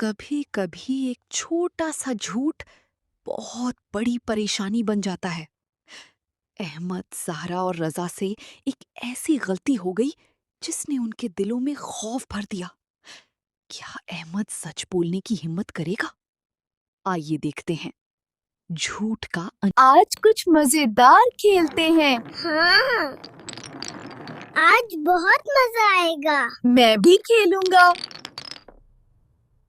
कभी कभी एक छोटा सा झूठ बहुत बड़ी परेशानी बन जाता है। अहमद, ज़हरा और रज़ा से एक ऐसी गलती हो गई जिसने उनके दिलों में खौफ भर दिया। क्या अहमद सच बोलने की हिम्मत करेगा? आइए देखते हैं झूठ का आज कुछ मजेदार खेलते हैं। हाँ, आज बहुत मजा आएगा। मैं भी खेलूंगा।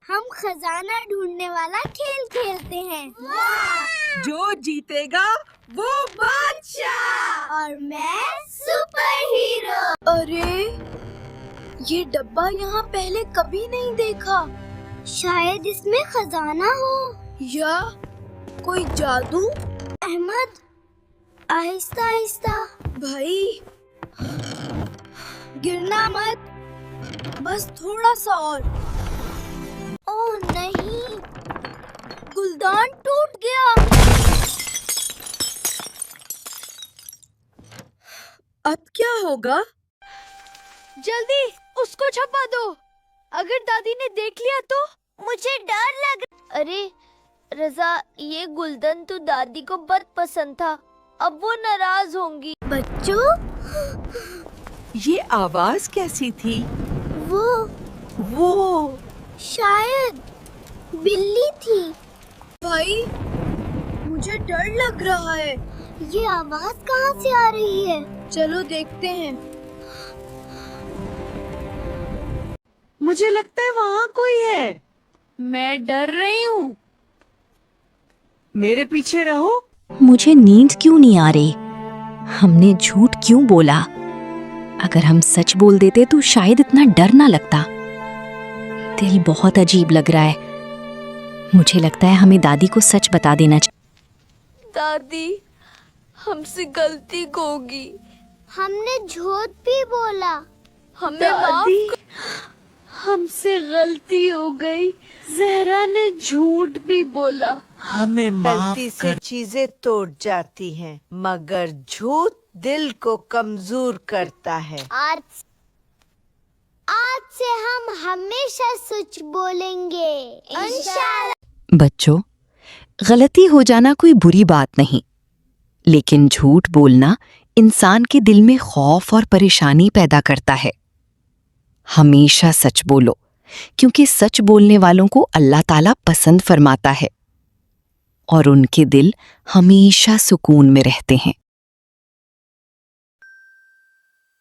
हम खजाना ढूंढने वाला खेल खेलते हैं। जो जीतेगा वो बादशाह। और मैं सुपर हीरो। अरे, ये डब्बा यहाँ पहले कभी नहीं देखा। शायद इसमें खजाना हो या कोई जादू। अहमद, आहिस्ता आहिस्ता। भाई, गिरना मत, बस थोड़ा सा और। ओह नहीं, गुलदान टूट गया। अब क्या होगा? जल्दी उसको छपा दो। अगर दादी ने देख लिया तो? मुझे डर लग। अरे रज़ा, ये गुलदन तो दादी को बहुत पसंद था, अब वो नाराज होंगी। बच्चों, ये आवाज कैसी थी? वो शायद बिल्ली थी। भाई, मुझे डर लग रहा है। ये आवाज कहाँ से आ रही है? चलो देखते हैं। मुझे लगता है वहाँ कोई है। मैं डर रही हूँ। मेरे पीछे रहो। मुझे नींद क्यों नहीं आ रही? हमने झूठ क्यों बोला? अगर हम सच बोल देते तो शायद इतना डर ना लगता। दिल बहुत अजीब लग रहा है। मुझे लगता है हमें दादी को सच बता देना चाहिए। दादी, हमसे गलती होगी। हमने झूठ भी बोला। हमें माफ। हमसे गलती हो गई। ज़हरा ने झूठ भी बोला। हमें गलती से चीजें टूट जाती हैं, मगर झूठ दिल को कमजोर करता है। आज से हम हमेशा सच बोलेंगे, इंशाल्लाह। बच्चों, गलती हो जाना कोई बुरी बात नहीं, लेकिन झूठ बोलना इंसान के दिल में खौफ और परेशानी पैदा करता है। हमेशा सच बोलो, क्योंकि सच बोलने वालों को अल्लाह ताला पसंद फरमाता है और उनके दिल हमेशा सुकून में रहते हैं।